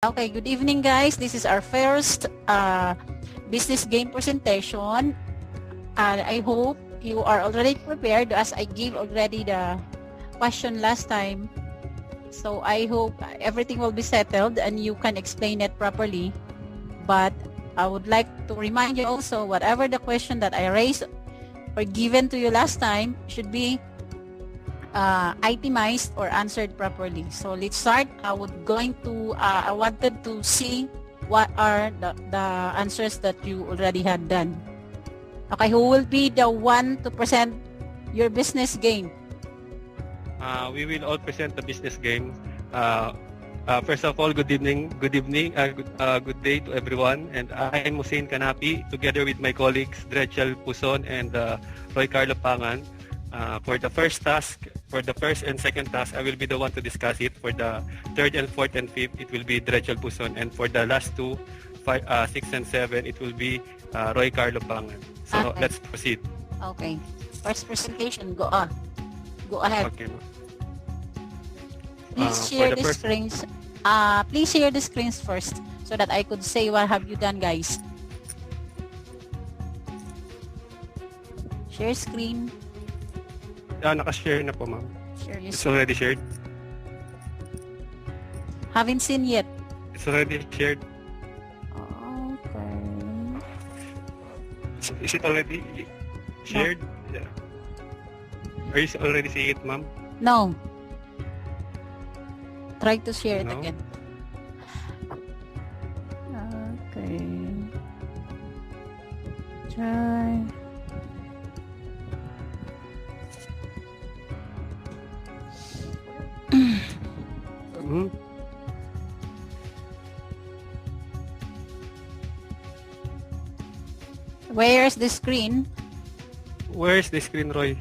Okay, good evening guys. This is our first business game presentation. I hope you are already prepared as I gave already the question last time. So I hope everything will be settled and you can explain it properly. But I would like to remind you also, whatever the question that I raised or given to you last time should be itemized or answered properly. So let's start. I wanted to see what are the answers that you already had done. Okay, who will be the one to present your business game? We will all present the business game. First of all, good evening, good day to everyone. And I am Hussein Kanapi, together with my colleagues Drechel Puson and Roy Carlo Pangan. For the first and second task, I will be the one to discuss it. For the third and fourth and fifth, it will be Drechel Puson. And for the last two, 6 and 7, it will be Roy Carlo Pangan. So Okay. let's proceed. Okay. First presentation, go on. Go ahead. Okay. Please For share the the first- screens. Please share the screens first so that I could say what have you done, guys. Share screen. Naka-share na po, ma'am. Share your It's screen. already shared. Haven't seen yet. It's already shared. Okay. Is it already shared? Yeah. Are you already seeing it, ma'am? No. Try to share it No? again. Okay. Try. Mm-hmm. Where's the screen? Where's the screen, Roy?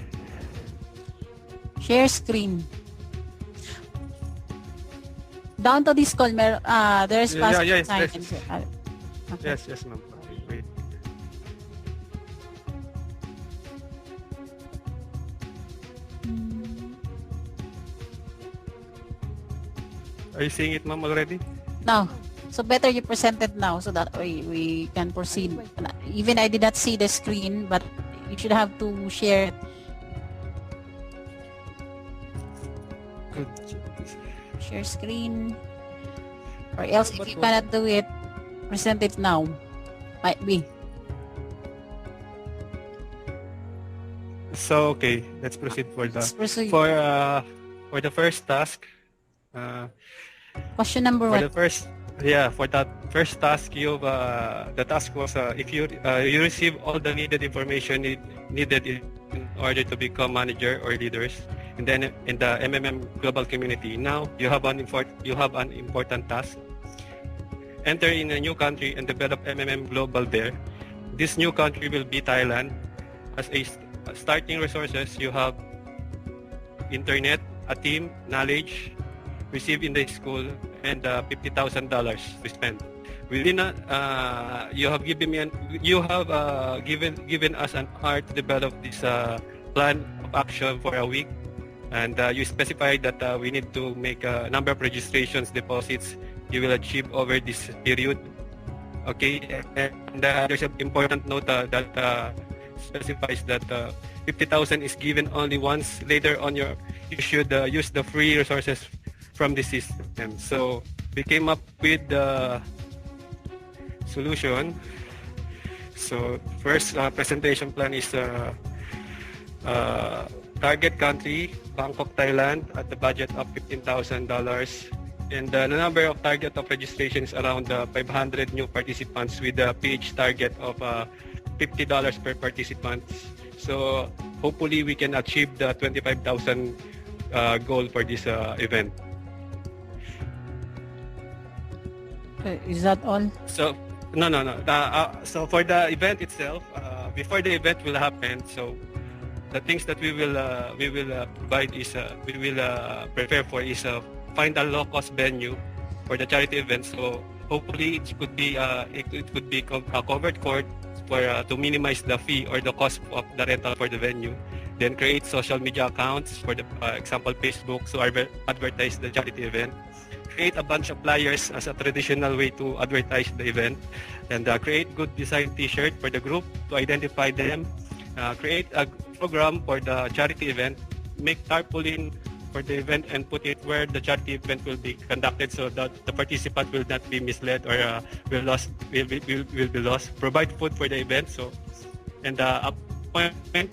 Share screen. Down to this call, there's Yeah, fast yes, sign. yes. Okay. Yes, ma'am. Okay, wait. Are you seeing it, ma'am, already? No. So better you present it now so that we can proceed. Even I did not see the screen, but you should have to share it. Good. Share screen. Or else if you cannot do it, present it now. Might be. So, okay, let's proceed for Let's proceed. for the first task. Question number For one. the first, yeah, for that first task, the task was if you receive all the needed information needed in order to become manager or leaders, and then in the MMM global community. Now you have an important task. Enter in a new country and develop MMM global there. This new country will be Thailand. As a starting resources, you have internet, a team, knowledge, received in the school, and $50,000 to spend. Within you have given us an hour to develop this plan of action for a week, and you specified that we need to make a number of registrations, deposits you will achieve over this period. Okay, and there's an important note that specifies that 50,000 is given only once. Later on, you should use the free resources from the system. So we came up with the solution. So first presentation plan is target country, Bangkok, Thailand, at the budget of $15,000. And the number of target of registration is around 500 new participants with a PH target of $50 per participant. So hopefully we can achieve the 25,000 goal for this event. Is that all? So no. So for the event itself, before the event will happen, so the things that we will provide is we will prepare for is find a low-cost venue for the charity event. So hopefully it could be a covered court for to minimize the fee or the cost of the rental for the venue. Then create social media accounts, for the example Facebook, so advertise the charity event. Create a bunch of flyers as a traditional way to advertise the event, and create good design T-shirt for the group to identify them. Create a program for the charity event. Make tarpaulin for the event and put it where the charity event will be conducted, so that the participant will not be misled or will be lost. Provide food for the event, and appoint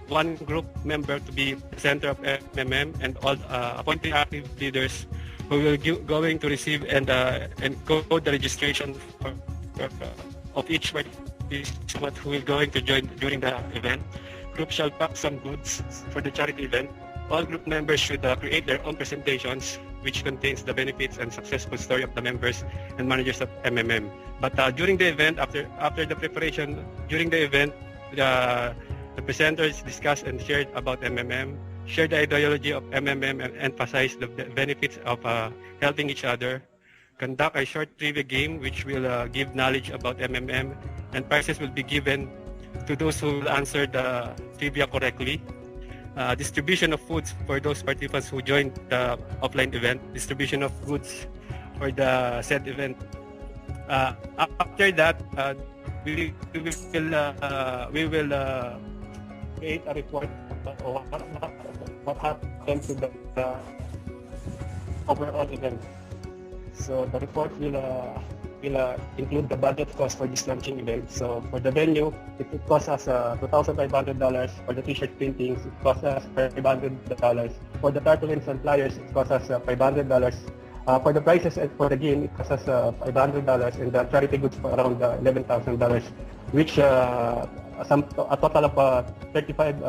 one group member to be the center of MMM, and all appointing active leaders who will going to receive and code the registration of each participant who will going to join during the event. Group shall pack some goods for the charity event. All group members should create their own presentations which contains the benefits and successful story of the members and managers of MMM. But during the event, after the preparation, during the event, the presenters discussed and shared about MMM, share the ideology of MMM, and emphasize the benefits of helping each other. Conduct a short trivia game which will give knowledge about MMM, and prizes will be given to those who will answer the trivia correctly. Distribution of foods for those participants who joined the offline event. Distribution of goods for the said event. After that, we will create a report of what happened to the overall event. So the report will include the budget cost for this launching event. So for the venue, it costs us $2,500. For the t-shirt printings, it costs us $500. For the tarpaulins and flyers, it costs us $500. For the prices and for the game, it costs us $500, and the charity goods for around $11,000, which a total of 35.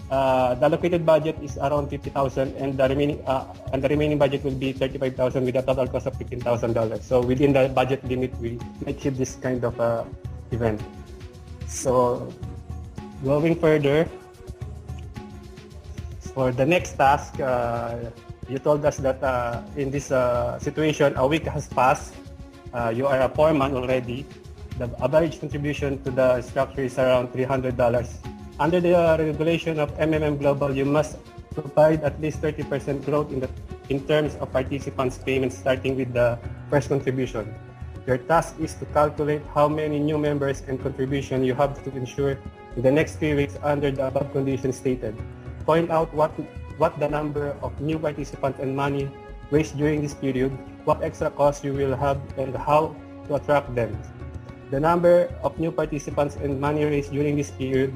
The allocated budget is around $50,000, and the remaining budget will be $35,000 with a total cost of $15,000. So within the budget limit, we achieve this kind of event. So going further, for the next task, you told us that in this situation, a week has passed. You are a foreman already. The average contribution to the structure is around $300. Under the regulation of MMM Global, you must provide at least 30% growth in terms of participants' payments starting with the first contribution. Your task is to calculate how many new members and contribution you have to ensure in the next 3 weeks under the above conditions stated. Point out what the number of new participants and money raised during this period, what extra costs you will have, and how to attract them. The number of new participants and money raised during this period